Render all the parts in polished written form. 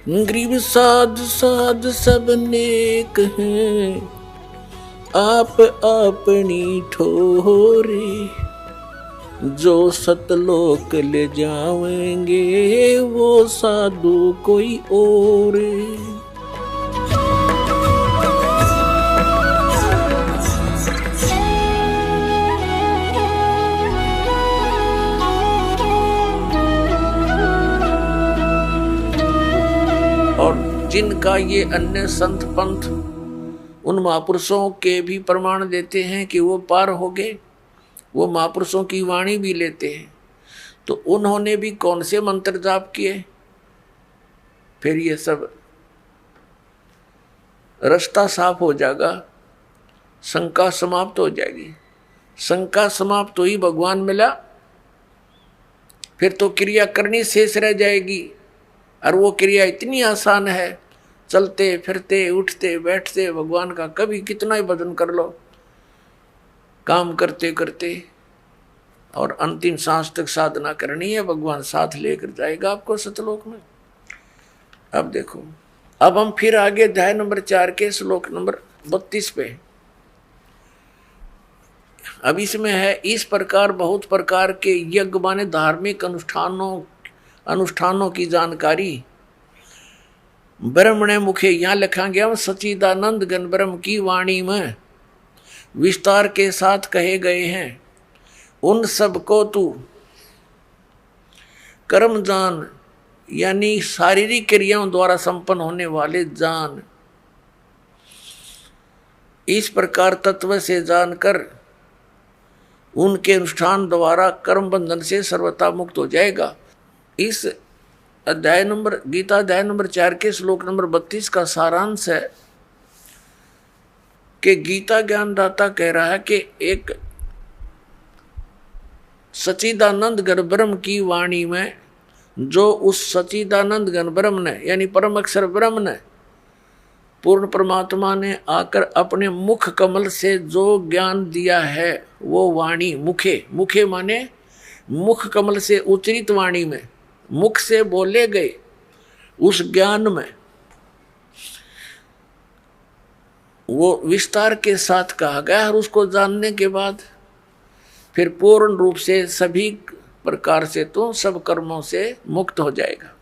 गरीब साध साध सब नेक हैं, आप अपनी ठोरे। जो सतलोक ले जाएंगे वो साधु कोई और। और जिनका ये अन्य संत पंथ उन महापुरुषों के भी प्रमाण देते हैं कि वो पार हो गए, वो महापुरुषों की वाणी भी लेते हैं, तो उन्होंने भी कौन से मंत्र जाप किए? फिर ये सब रास्ता साफ हो जाएगा, शंका समाप्त हो जाएगी। शंका समाप्त हुई, भगवान मिला, फिर तो क्रिया करनी शेष रह जाएगी। और वो क्रिया इतनी आसान है, चलते फिरते उठते बैठते भगवान का कभी कितना ही भजन कर लो, काम करते करते, और अंतिम सांस तक साधना करनी है, भगवान साथ लेकर जाएगा आपको सतलोक में। अब देखो, अब हम फिर आगे अध्याय नंबर 4 के श्लोक नंबर 32 पे। अब इसमें है, इस प्रकार बहुत प्रकार के यज्ञ माने धार्मिक अनुष्ठानों की जानकारी ब्रह्मणे मुखे यहाँ लिखा गया, सच्चिदानंद घन ब्रह्म की वाणी में विस्तार के साथ कहे गए हैं। उन सब को तू कर्म जान, यानी शारीरिक क्रियाओं द्वारा संपन्न होने वाले जान। इस प्रकार तत्व से जानकर उनके अनुष्ठान द्वारा कर्म बंधन से सर्वथा मुक्त हो जाएगा। इस अध्याय नंबर गीता अध्याय नंबर 4 के श्लोक नंबर 32 का सारांश है कि गीता ज्ञानदाता कह रहा है कि एक सच्चिदानंद घन ब्रह्म की वाणी में, जो उस सच्चिदानंद घन ब्रह्म ने यानी परम अक्षर ब्रह्म ने, पूर्ण परमात्मा ने आकर अपने मुख कमल से जो ज्ञान दिया है, वो वाणी मुखे, मुखे माने मुख कमल से उच्चरित वाणी में, मुख से बोले गए उस ज्ञान में वो विस्तार के साथ कहा गया। और उसको जानने के बाद फिर पूर्ण रूप से सभी प्रकार से तो सब कर्मों से मुक्त हो जाएगा।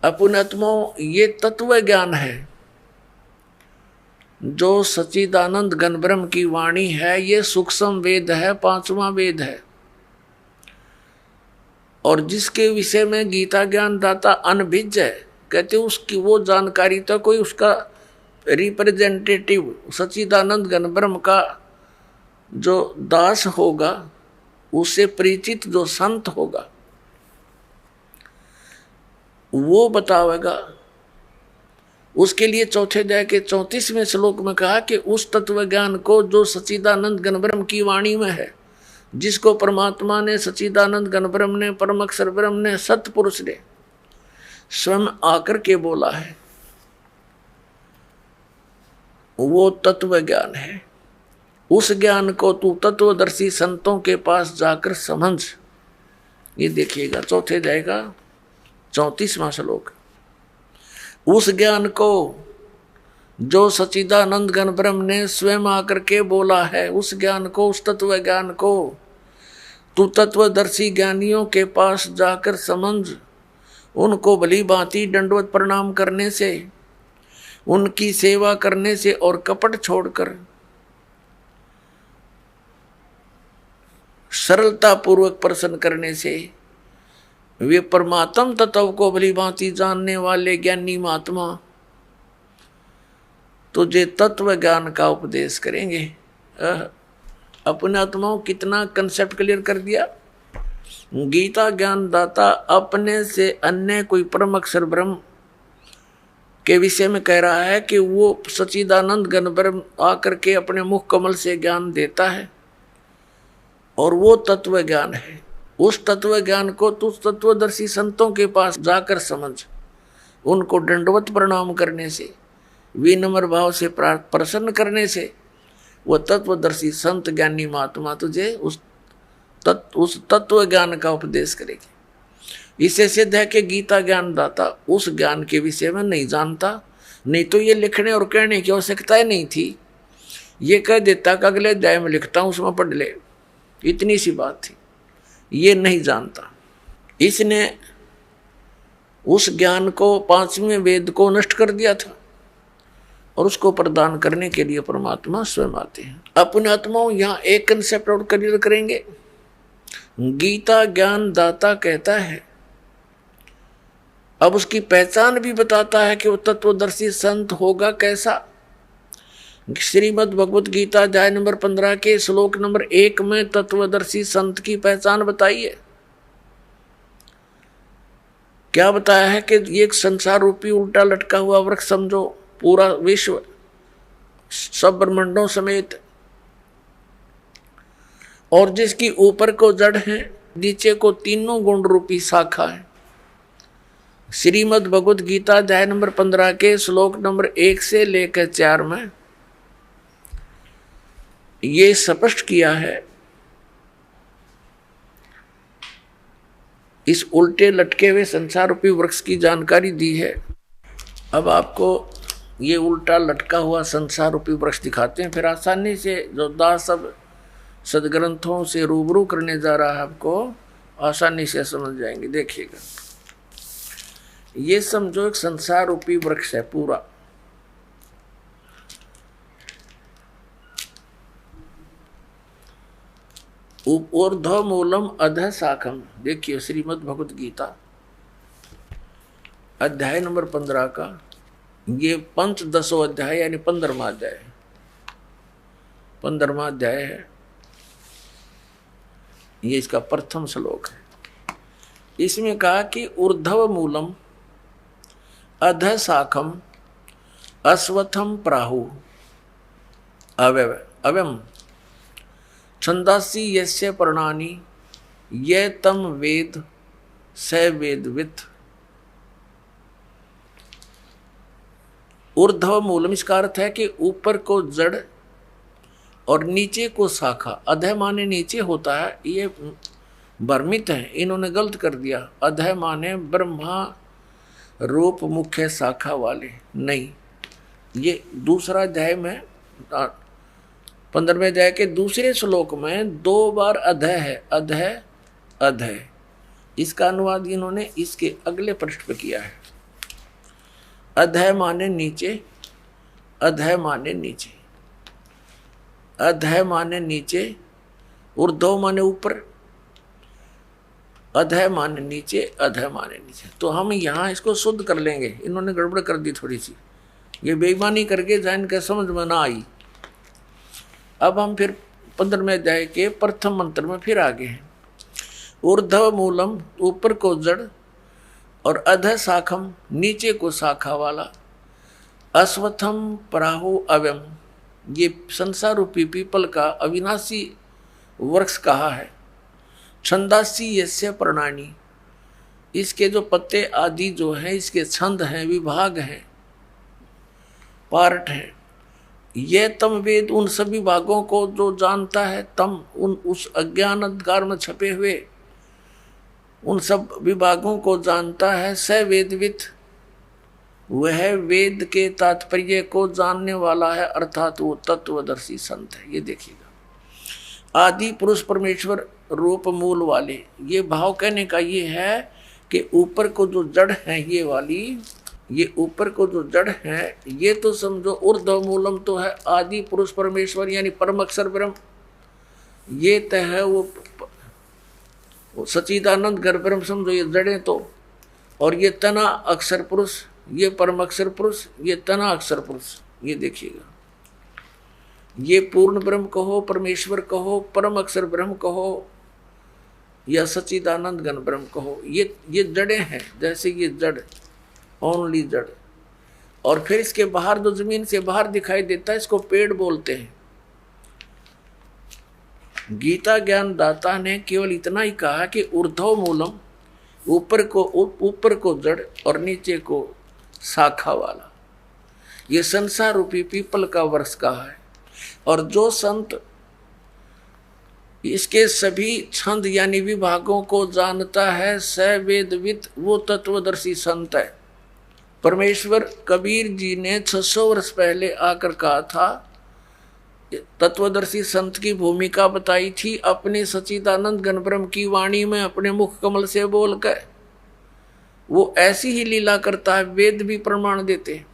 अपुनत्मो, ये तत्व ज्ञान है जो सच्चिदानंद घन ब्रह्म की वाणी है, ये सूक्ष्म वेद है, 5वां वेद है। और जिसके विषय में गीता ज्ञान दाता अनभिज्ञ है, कहते उसकी वो जानकारी तो कोई उसका रिप्रेजेंटेटिव सच्चिदानंद घन ब्रह्म का जो दास होगा, उससे परिचित जो संत होगा, वो बतावेगा। उसके लिए चौथे अध्याय के 34वें श्लोक में कहा कि उस तत्व ज्ञान को जो सच्चिदानंद घन ब्रह्म की वाणी में है, जिसको परमात्मा ने, सच्चिदानंद घन ब्रह्म ने, परम अक्षर ब्रह्म ने, सतपुरुष ने स्वयं आकर के बोला है, वो तत्व ज्ञान है। उस ज्ञान को तू तत्वदर्शी संतों के पास जाकर समझ। ये देखिएगा चौथे अध्याय का 34वां श्लोक। उस ज्ञान को जो सच्चिदानंद घन ब्रह्म ने स्वयं आकर के बोला है, उस ज्ञान को, उस तत्व ज्ञान को तू तत्वदर्शी ज्ञानियों के पास जाकर समझ। उनको भली भांति दंडवत प्रणाम करने से, उनकी सेवा करने से और कपट छोड़कर सरलता पूर्वक प्रसन्न करने से वे परमात्म तत्व को भली भांति जानने वाले ज्ञानी महात्मा तुझे तत्व ज्ञान का उपदेश करेंगे। अपने आत्माओं कितना कंसेप्ट क्लियर कर दिया। गीता ज्ञान दाता अपने से अन्य कोई परम अक्षर ब्रह्म के विषय में कह रहा है कि वो सच्चिदानंद घन ब्रह्म आकर के अपने मुख कमल से ज्ञान देता है, और वो तत्व ज्ञान है। उस तत्व ज्ञान को तू तत्वदर्शी संतों के पास जाकर समझ। उनको दंडवत प्रणाम करने से, विनम्र भाव से प्रसन्न करने से वो तत्वदर्शी संत ज्ञानी महात्मा तुझे उस तत्व ज्ञान का उपदेश करेगी। इससे सिद्ध है कि गीता ज्ञानदाता उस ज्ञान के विषय में नहीं जानता, नहीं तो ये लिखने और कहने की आवश्यकता ही नहीं थी। ये कह देता कि अगले अध्याय में लिखता हूं, उसमें पढ़ ले, इतनी सी बात थी। ये नहीं जानता, इसने उस ज्ञान को, पांचवें वेद को नष्ट कर दिया था और उसको प्रदान करने के लिए परमात्मा स्वयं आते हैं। अपने आत्माओं यहाँ एक कंसेप्ट और क्लियर करेंगे। गीता ज्ञान दाता कहता है, अब उसकी पहचान भी बताता है कि वो तत्वदर्शी संत होगा कैसा। श्रीमद् भगवत गीता अध्याय नंबर 15 के श्लोक नंबर 1 में तत्वदर्शी संत की पहचान बताई है। क्या बताया है कि ये एक संसार रूपी उल्टा लटका हुआ वृक्ष समझो, पूरा विश्व सब ब्रह्मांडों समेत, और जिसकी ऊपर को जड़ है, नीचे को तीनों गुण रूपी शाखा है। श्रीमद् भगवत गीता अध्याय नंबर 15 के श्लोक नंबर 1 से लेकर 4 में ये स्पष्ट किया है, इस उल्टे लटके हुए संसार रूपी वृक्ष की जानकारी दी है। अब आपको ये उल्टा लटका हुआ संसार रूपी वृक्ष दिखाते हैं, फिर आसानी से जो दास सब सदग्रंथों से रूबरू करने जा रहा है, आपको आसानी से समझ जाएंगे। देखिएगा, ये समझो एक संसार रूपी वृक्ष है पूरा। ऊर्ध्व मूलम अधः शाखम। देखिए श्रीमद् भगवत गीता अध्याय नंबर 15 का ये पंचदशो अध्याय यानी 15वां अध्याय, 15वां अध्याय है। ये इसका प्रथम श्लोक है। इसमें कहा कि ऊर्ध्व मूलम अधः शाखम अश्वत्थम प्राहु अव्यम छंदासी यस्य पर्णानि ये तम वेद स वेदवित्। ऊर्ध्व मूलम इसका अर्थ है कि ऊपर को जड़ और नीचे को शाखा। अधः माने नीचे होता है, ये भ्रमित है, इन्होंने गलत कर दिया। अधः माने ब्रह्मा रूप मुख्य शाखा वाले, नहीं। ये दूसरा अध्याय में 15वें अध्याय के दूसरे श्लोक में 2 बार अधः है, अधः अधः। इसका अनुवाद इन्होंने इसके अगले पृष्ठ पे किया है। अधः माने नीचे, अधः माने नीचे, अधः माने नीचे, ऊर्ध्व माने ऊपर, अधः माने नीचे, अधः माने नीचे। तो हम यहाँ इसको शुद्ध कर लेंगे, इन्होंने गड़बड़ कर दी थोड़ी सी, ये बेईमानी करके जान के समझ में ना आई। अब हम फिर 15वें अध्याय के प्रथम मंत्र में फिर आगे हैं। ऊर्ध्व मूलम ऊपर को जड़ और अधः शाखम नीचे को शाखा वाला, अश्वत्थम प्राहु अव्यम ये संसार रूपी पीपल का अविनाशी वृक्ष कहा है। छंदासी यस्य पर्णानि इसके जो पत्ते आदि जो हैं, इसके छंद हैं, विभाग हैं, पार्ट हैं। ये तम वेद उन सभी भागों को जो जानता है, तम उन उस अज्ञान अंधकार में छपे हुए उन सब विभागों को जानता है। स वेदवित् वह वेद के तात्पर्य को जानने वाला है, अर्थात वो तत्वदर्शी संत है। ये देखिएगा, आदि पुरुष परमेश्वर रूप मूल वाले, ये भाव कहने का ये है कि ऊपर को जो जड़ है ये वाली, ये ऊपर को जो जड़ है ये तो समझो ऊर्ध्व मूलम तो है आदि पुरुष परमेश्वर यानी परम अक्षर ब्रह्म, ये तो है वो सच्चिदानंद घर ब्रह्म समझो, ये जड़ें तो। और ये तना अक्षर पुरुष, ये परम अक्षर पुरुष, ये तना अक्षर पुरुष। ये देखिएगा, ये पूर्ण ब्रह्म कहो, परमेश्वर कहो, परम अक्षर ब्रह्म कहो या सच्चिदानंद घन ब्रह्म कहो, ये जड़ें हैं। जैसे ये जड़, ओनली जड़, और फिर इसके बाहर जो जमीन से बाहर दिखाई देता है इसको पेड़ बोलते हैं। गीता ज्ञान दाता ने केवल इतना ही कहा कि ऊर्ध्व मूलम ऊपर को जड़ और नीचे को शाखा वाला, ये संसार रूपी पीपल का वृक्ष कहा है। और जो संत इसके सभी छंद यानी विभागों को जानता है, स वेदविद, वो तत्वदर्शी संत है। परमेश्वर कबीर जी ने 600 वर्ष पहले आकर कहा था, तत्वदर्शी संत की भूमिका बताई थी अपने सच्चिदानंद घनब्रह्म की वाणी में अपने मुख कमल से बोलकर। वो ऐसी ही लीला करता है, वेद भी प्रमाण देते।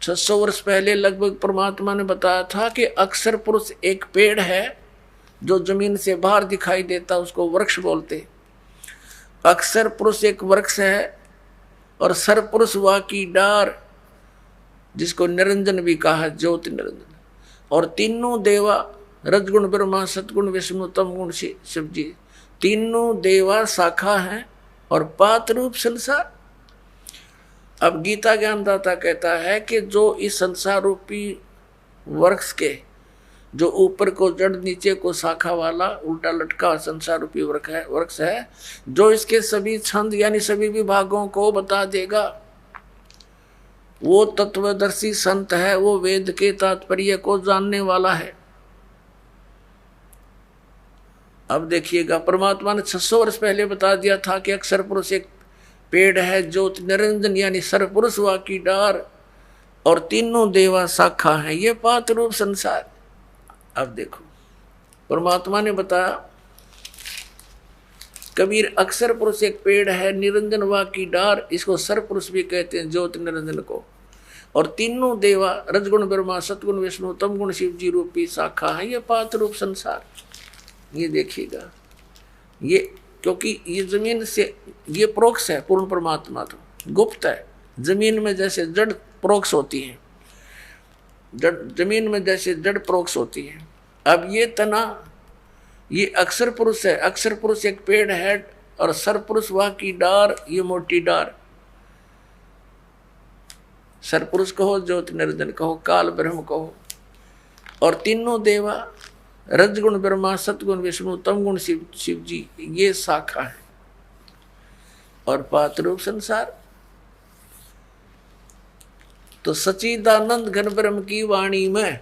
600 वर्ष पहले लगभग परमात्मा ने बताया था कि अक्षर पुरुष एक पेड़ है जो जमीन से बाहर दिखाई देता, उसको वृक्ष बोलते। अक्षर पुरुष एक वृक्ष है और सर पुरुष वा की डार, जिसको निरंजन भी कहा, ज्योति निरंजन। और तीनों देवा, रजगुण ब्रह्मा, सतगुण विष्णु, तम गुण शिव जी, तीनों देवा शाखा हैं और पात रूप संसार। अब गीता ज्ञानदाता कहता है कि जो इस संसार रूपी वृक्ष के, जो ऊपर को जड़ नीचे को शाखा वाला उल्टा लटका संसार रूपी वृक्ष है, जो इसके सभी छंद यानी सभी विभागों को बता देगा, वो तत्वदर्शी संत है, वो वेद के तात्पर्य को जानने वाला है। अब देखिएगा, परमात्मा ने 600 वर्ष पहले बता दिया था कि अक्षर पुरुष एक पेड़ है, ज्योति निरंजन यानी सरपुरुष वा की डार, और तीनों देवा शाखा है, ये पात रूप संसार। अब देखो, परमात्मा ने बताया कबीर अक्षर पुरुष एक पेड़ है, निरंजन वा की डार, इसको सर पुरुष भी कहते हैं, ज्योति निरंजन को। और तीनों देवा, रजगुण ब्रह्मा, सतगुण विष्णु, तम गुण शिव जी रूपी शाखा है, ये पात रूप संसार। ये देखिएगा, ये क्योंकि ये जमीन से, ये प्रोक्ष है, पूर्ण परमात्मा तो गुप्त है। जमीन में जैसे जड़ प्रोक्ष होती है, जमीन में जैसे जड़ प्रोक्ष होती है। अब ये तना, ये अक्षर पुरुष है, अक्षर पुरुष एक पेड़ है और सर पुरुष वह की डार, ये मोटी डार। सर पुरुष कहो, ज्योति निरंजन कहो, काल ब्रह्म कहो। और तीनों देवा, रजगुण ब्रह्मा, सतगुण विष्णु, तम गुण शिव जी, ये शाखा है। और पात रूप संसार, तो सच्चिदानंद घन ब्रह्म की वाणी में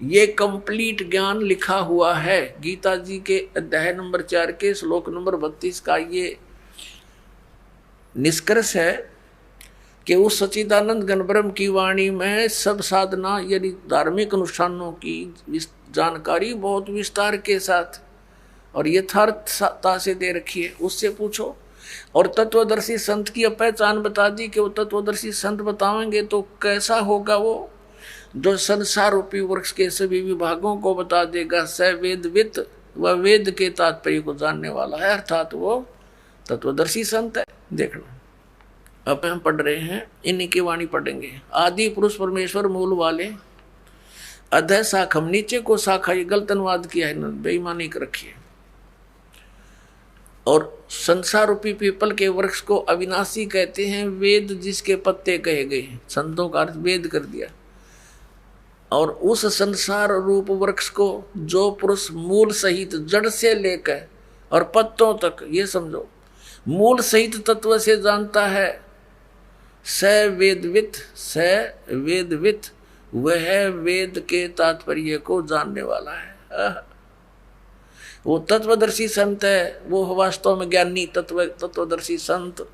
ये कंप्लीट ज्ञान लिखा हुआ है। गीता जी के अध्याय नंबर 4 के श्लोक नंबर 32 का ये निष्कर्ष है कि उस सच्चिदानंद घन ब्रह्म की वाणी में सब साधना यानी धार्मिक अनुष्ठानों की जानकारी बहुत विस्तार के साथ और यथार्थता से दे रखी है। उससे पूछो। और तत्वदर्शी संत की पहचान बता दी कि वो तत्वदर्शी संत बताएंगे तो कैसा होगा, वो जो संसार रूपी वृक्ष के सभी विभागों को बता देगा। स वेदवित, वह वेद के तात्पर्य को जानने वाला है, अर्थात वो तत्वदर्शी संत है। देखना, अब हम पढ़ रहे हैं, इन्हीं की वाणी पढ़ेंगे। आदि पुरुष परमेश्वर मूल वाले, अधः शाखम, नीचे को शाखा, ये गलत अनुवाद किया है, बेईमानी कर रखी है। और संसार रूपी पीपल के वृक्ष को अविनाशी कहते हैं, वेद जिसके पत्ते कहे गए हैं, संतों का अर्थ वेद कर दिया। और उस संसार रूप वृक्ष को जो पुरुष मूल सहित जड़ से लेकर और पत्तों तक, ये समझो, मूल सहित तत्व से जानता है, स वेदवित, स वेदवित, वह वेद के तात्पर्य को जानने वाला है। वो तत्वदर्शी संत है, वो वास्तव में ज्ञानी तत्वदर्शी संत।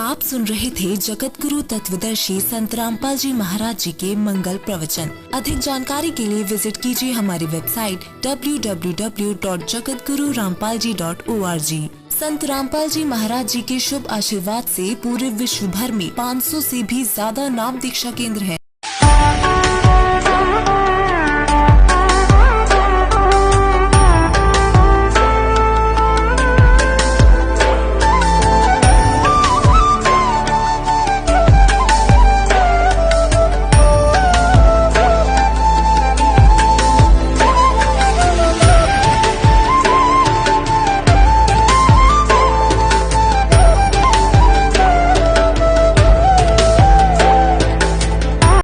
आप सुन रहे थे जगत गुरु तत्वदर्शी संत रामपाल जी महाराज जी के मंगल प्रवचन। अधिक जानकारी के लिए विजिट कीजिए हमारी वेबसाइट www.jagatgururampalji.org। संत रामपाल जी महाराज जी के शुभ आशीर्वाद से पूरे विश्व भर में 500 से भी ज्यादा नाम दीक्षा केंद्र हैं।